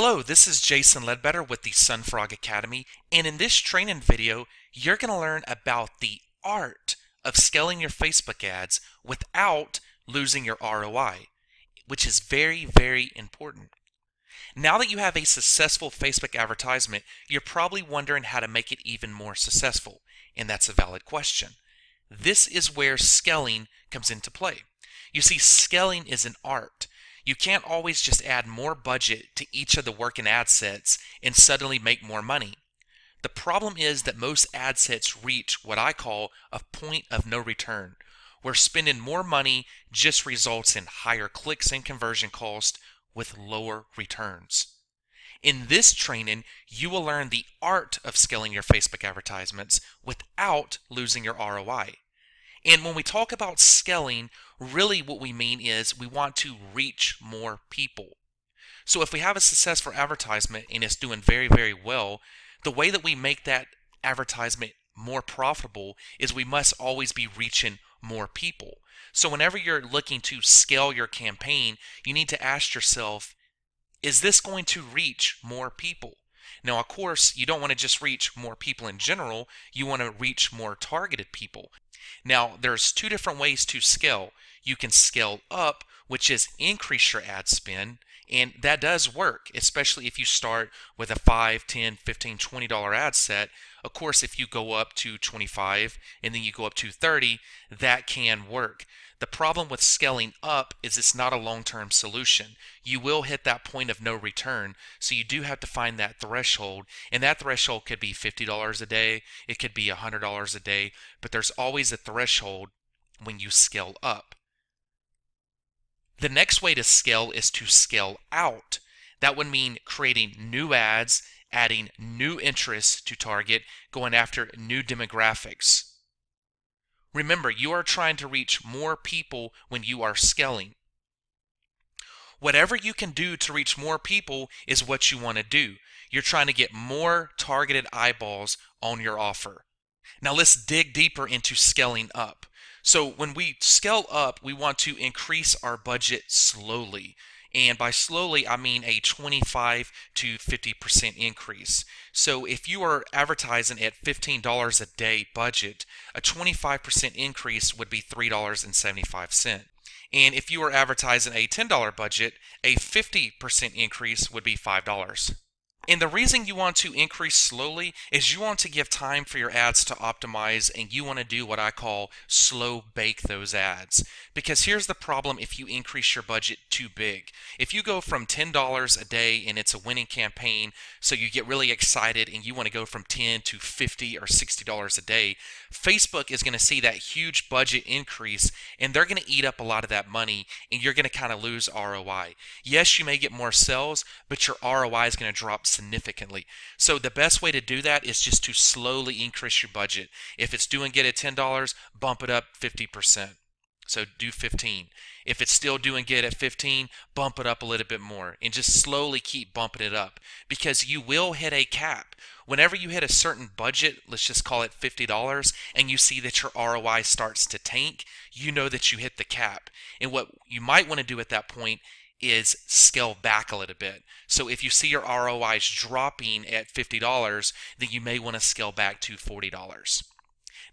Hello, this is Jason Ledbetter with the SunFrog Academy, and in this training video, you're going to learn about the art of scaling your Facebook ads without losing your ROI, which is very, very important. Now that you have a successful Facebook advertisement, you're probably wondering how to make it even more successful, and that's a valid question. This is where scaling comes into play. You see, scaling is an art. You can't always just add more budget to each of the working ad sets and suddenly make more money. The problem is that most ad sets reach what I call a point of no return, where spending more money just results in higher clicks and conversion cost with lower returns. In this training, you will learn the art of scaling your Facebook advertisements without losing your ROI. And when we talk about scaling, really what we mean is we want to reach more people. So if we have a successful advertisement and it's doing very, very well, the way that we make that advertisement more profitable is we must always be reaching more people. So whenever you're looking to scale your campaign, you need to ask yourself, is this going to reach more people? Now, of course, you don't want to just reach more people in general. You want to reach more targeted people. Now, there's two different ways to scale. You can scale up, which is increase your ad spend, and that does work, especially if you start with a $5, $10, $15, $20 ad set. Of course, if you go up to 25 and then you go up to 30, that can work. The problem with scaling up is it's not a long-term solution. You will hit that point of no return, so you do have to find that threshold, and that threshold could be $50 a day, it could be $100 a day, but there's always a threshold when you scale up. The next way to scale is to scale out. That would mean creating new ads, adding new interests to target, going after new demographics. Remember, you are trying to reach more people when you are scaling. Whatever you can do to reach more people is what you want to do. You're trying to get more targeted eyeballs on your offer. Now let's dig deeper into scaling up. So when we scale up, we want to increase our budget slowly. And by slowly, I mean a 25 to 50% increase. So if you are advertising at $15 a day budget, a 25% increase would be $3.75. And if you are advertising a $10 budget, a 50% increase would be $5. And the reason you want to increase slowly is you want to give time for your ads to optimize, and you want to do what I call slow bake those ads. Because here's the problem if you increase your budget too big. If you go from $10 a day and it's a winning campaign, so you get really excited and you want to go from $10 to $50 or $60 a day, Facebook is going to see that huge budget increase and they're going to eat up a lot of that money, and you're going to kind of lose ROI. Yes, you may get more sales, but your ROI is going to drop significantly. So the best way to do that is just to slowly increase your budget. If it's doing good at $10, bump it up 50%. So do 15. If it's still doing good at 15, bump it up a little bit more and just slowly keep bumping it up, because you will hit a cap. Whenever you hit a certain budget, let's just call it $50, and you see that your ROI starts to tank, you know that you hit the cap. And what you might want to do at that point is scale back a little bit. So if you see your ROIs dropping at $50, then you may want to scale back to $40.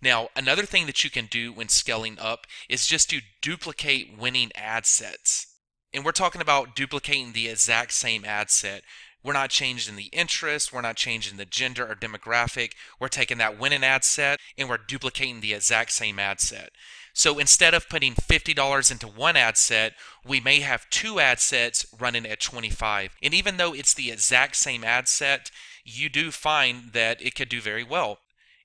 Now, another thing that you can do when scaling up is just to duplicate winning ad sets. And we're talking about duplicating the exact same ad set. We're not changing the interest, we're not changing the gender or demographic. We're taking that winning ad set and we're duplicating the exact same ad set. So instead of putting $50 into one ad set, we may have two ad sets running at $25. And even though it's the exact same ad set, you do find that it could do very well.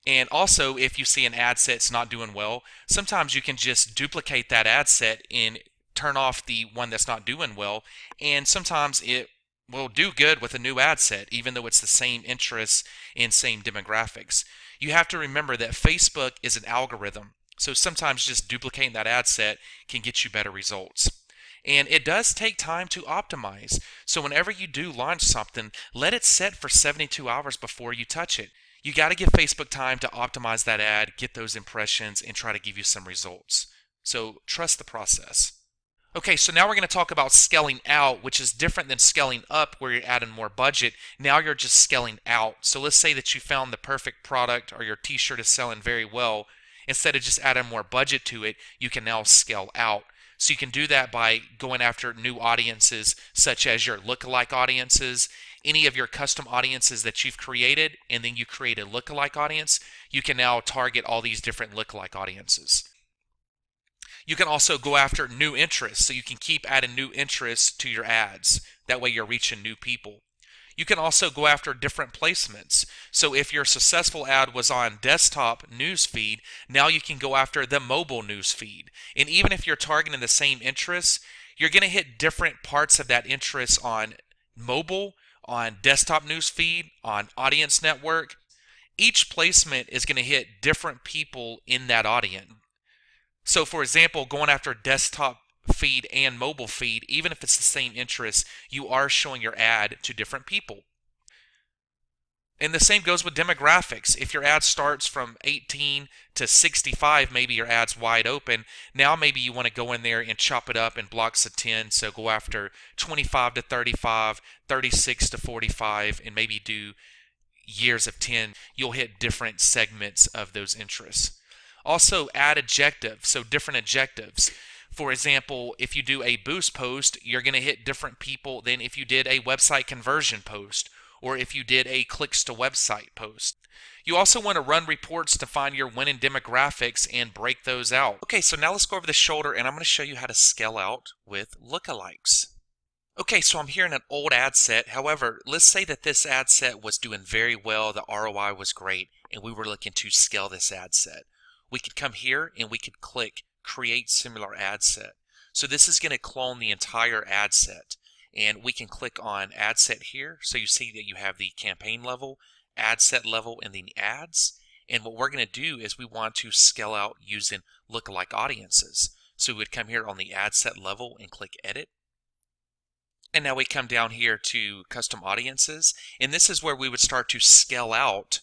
And also, if you see an ad set's not doing well, sometimes you can just duplicate that ad set and turn off the one that's not doing well. And sometimes it will do good with a new ad set, even though it's the same interests and same demographics. You have to remember that Facebook is an algorithm. So sometimes just duplicating that ad set can get you better results. And it does take time to optimize. So whenever you do launch something, let it set for 72 hours before you touch it. You got to give Facebook time to optimize that ad, get those impressions, and try to give you some results. So trust the process. Okay, so now we're going to talk about scaling out, which is different than scaling up where you're adding more budget. Now you're just scaling out. So let's say that you found the perfect product or your t-shirt is selling very well. Instead of just adding more budget to it, you can now scale out. So you can do that by going after new audiences such as your lookalike audiences, any of your custom audiences that you've created, and then you create a lookalike audience. You can now target all these different lookalike audiences. You can also go after new interests, so you can keep adding new interests to your ads. That way you're reaching new people. You can also go after different placements. So if your successful ad was on desktop news feed, now you can go after the mobile news feed. And even if you're targeting the same interests, you're going to hit different parts of that interest on mobile, on desktop news feed, on audience network. Each placement is going to hit different people in that audience. So for example, going after desktop feed and mobile feed, even if it's the same interest, you are showing your ad to different people. And the same goes with demographics. If your ad starts from 18 to 65, maybe your ad's wide open. Now maybe you want to go in there and chop it up in blocks of 10. So go after 25 to 35, 36 to 45, and maybe do years of 10. You'll hit different segments of those interests. Also add objectives, so different objectives. For example, if you do a boost post, you're going to hit different people than if you did a website conversion post or if you did a clicks to website post. You also want to run reports to find your winning demographics and break those out. Okay, so now let's go over the shoulder and I'm going to show you how to scale out with lookalikes. Okay, so I'm here in an old ad set. However, let's say that this ad set was doing very well, the ROI was great, and we were looking to scale this ad set. We could come here and we could click create similar ad set. So this is going to clone the entire ad set, and we can click on ad set here. So you see that you have the campaign level, ad set level, and then the ads. And what we're going to do is we want to scale out using lookalike audiences. So we would come here on the ad set level and click edit. And now we come down here to custom audiences, and this is where we would start to scale out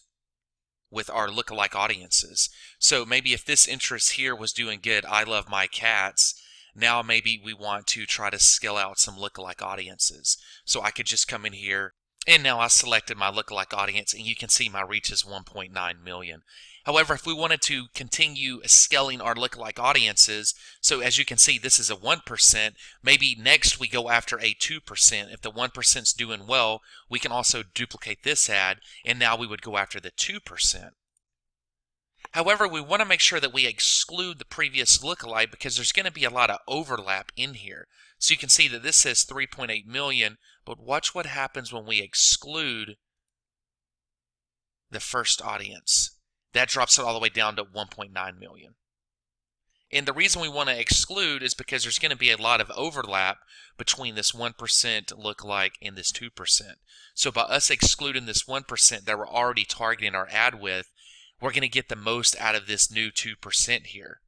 with our lookalike audiences. So maybe if this interest here was doing good, I love my cats, now maybe we want to try to scale out some lookalike audiences. So I could just come in here, and now I selected my lookalike audience, and you can see my reach is 1.9 million. However, if we wanted to continue scaling our lookalike audiences, so as you can see, this is a 1%, maybe next we go after a 2%. If the 1% is doing well, we can also duplicate this ad, and now we would go after the 2%. However, we want to make sure that we exclude the previous lookalike because there's going to be a lot of overlap in here. So you can see that this says 3.8 million, but watch what happens when we exclude the first audience. That drops it all the way down to 1.9 million. And the reason we want to exclude is because there's going to be a lot of overlap between this 1% lookalike and this 2%. So by us excluding this 1% that we're already targeting our ad with, we're going to get the most out of this new 2% here.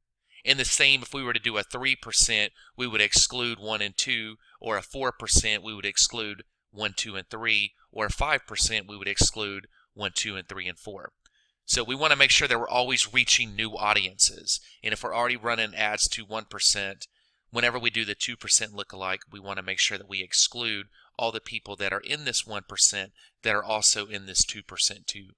And the same if we were to do a 3%, we would exclude 1 and 2, or a 4%, we would exclude 1, 2, and 3, or a 5%, we would exclude 1, 2, and 3, and 4. So we want to make sure that we're always reaching new audiences. And if we're already running ads to 1%, whenever we do the 2% lookalike, we want to make sure that we exclude all the people that are in this 1% that are also in this 2% too.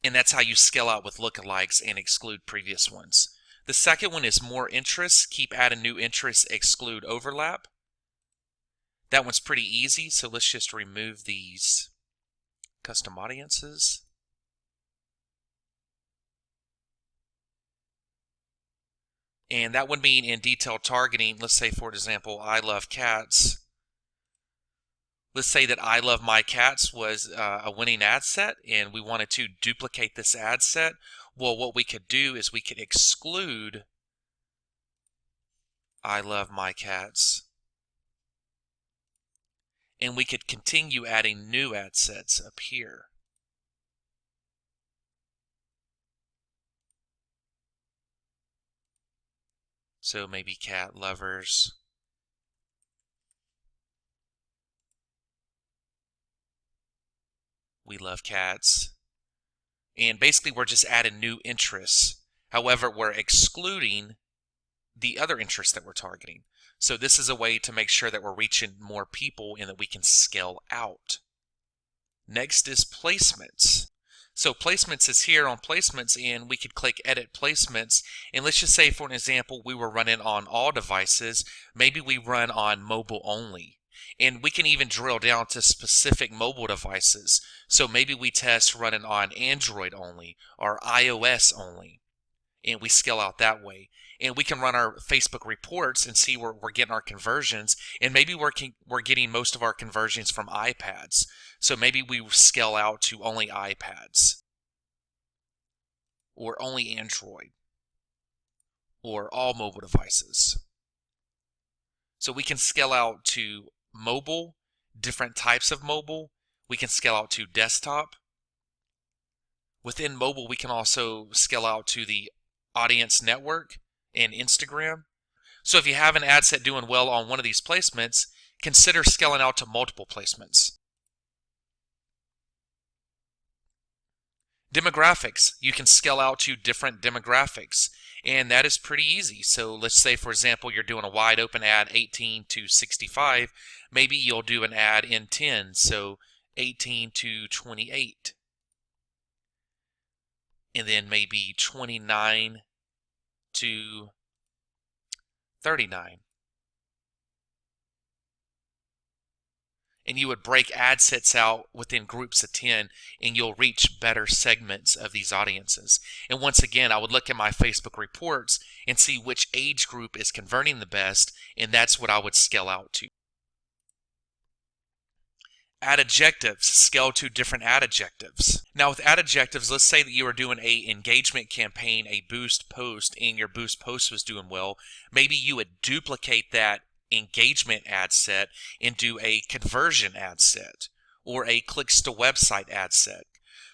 And that's how you scale out with lookalikes and exclude previous ones. The second one is more interests. Keep adding new interests, exclude overlap. That one's pretty easy, so let's just remove these custom audiences. And that would mean in detailed targeting, let's say, for example, I love cats. Let's say that I love my cats was a winning ad set, and we wanted to duplicate this ad set. Well, what we could do is we could exclude I love my cats. And we could continue adding new ad sets up here. So maybe cat lovers. We love cats. And basically we're just adding new interests. However, we're excluding the other interests that we're targeting. So this is a way to make sure that we're reaching more people and that we can scale out. Next is placements. So placements is here on placements, and we could click edit placements. And let's just say, for an example, we were running on all devices. Maybe we run on mobile only. And we can even drill down to specific mobile devices. So maybe we test running on Android only or iOS only. And we scale out that way. And we can run our Facebook reports and see where we're getting our conversions. And maybe we're getting most of our conversions from iPads. So maybe we scale out to only iPads, or only Android, or all mobile devices. So we can scale out to mobile, different types of mobile. We can scale out to desktop. Within mobile, we can also scale out to the audience network and Instagram. So if you have an ad set doing well on one of these placements, consider scaling out to multiple placements. Demographics, you can scale out to different demographics, and that is pretty easy. So let's say, for example, you're doing a wide open ad 18 to 65. Maybe you'll do an ad in 10, so 18 to 28. And then maybe 29 to 39. And you would break ad sets out within groups of 10, and you'll reach better segments of these audiences. And once again, I would look at my Facebook reports and see which age group is converting the best, and that's what I would scale out to. Ad objectives, scale to different ad objectives. Now with ad objectives, let's say that you were doing a engagement campaign, a boost post, and your boost post was doing well. Maybe you would duplicate that engagement ad set and do a conversion ad set or a clicks to website ad set.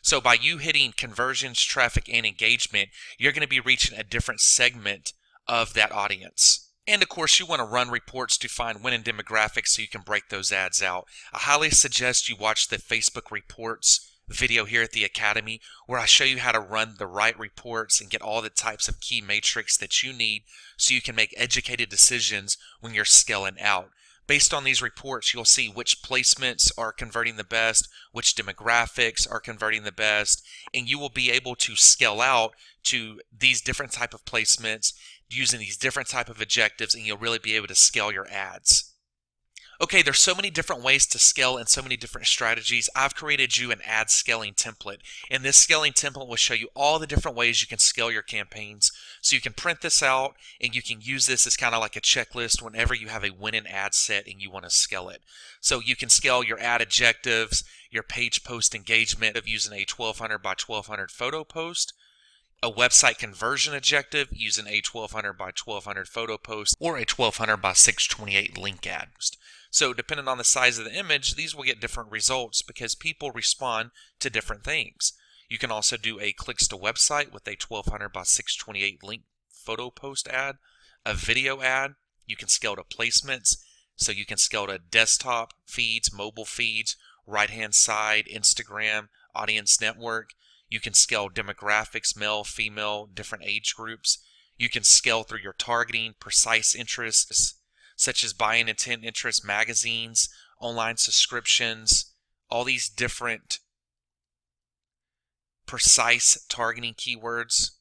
So by you hitting conversions, traffic, and engagement, you're going to be reaching a different segment of that audience. And of course, you want to run reports to find winning demographics so you can break those ads out. I highly suggest you watch the Facebook reports video here at the Academy, where I show you how to run the right reports and get all the types of key metrics that you need so you can make educated decisions when you're scaling out. Based on these reports, you'll see which placements are converting the best, which demographics are converting the best, and you will be able to scale out to these different type of placements using these different type of objectives, and you'll really be able to scale your ads. Okay, there's so many different ways to scale and so many different strategies. I've created you an ad scaling template, and this scaling template will show you all the different ways you can scale your campaigns. So you can print this out and you can use this as kind of like a checklist whenever you have a winning ad set and you want to scale it. So you can scale your ad objectives, your page post engagement of using a 1200 by 1200 photo post, a website conversion objective using a 1200 by 1200 photo post, or a 1200 by 628 link ad. So depending on the size of the image, these will get different results because people respond to different things. You can also do a clicks to website with a 1200 by 628 link photo post ad, a video ad. You can scale to placements. So you can scale to desktop feeds, mobile feeds, right-hand side, Instagram, audience network. You can scale demographics, male, female, different age groups. You can scale through your targeting, precise interests, such as buying intent interest magazines, online subscriptions, all these different precise targeting keywords.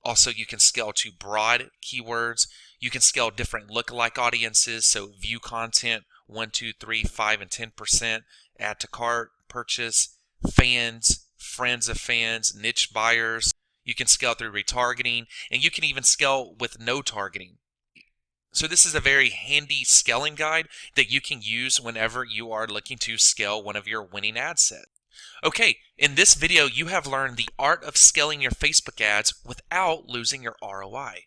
Also, you can scale to broad keywords. You can scale different lookalike audiences, so view content, 1, 2, 3, 5, and 10%, add to cart, purchase, fans, friends of fans, niche buyers. You can scale through retargeting, and you can even scale with no targeting. So this is a very handy scaling guide that you can use whenever you are looking to scale one of your winning ad sets. Okay, in this video you have learned the art of scaling your Facebook ads without losing your ROI.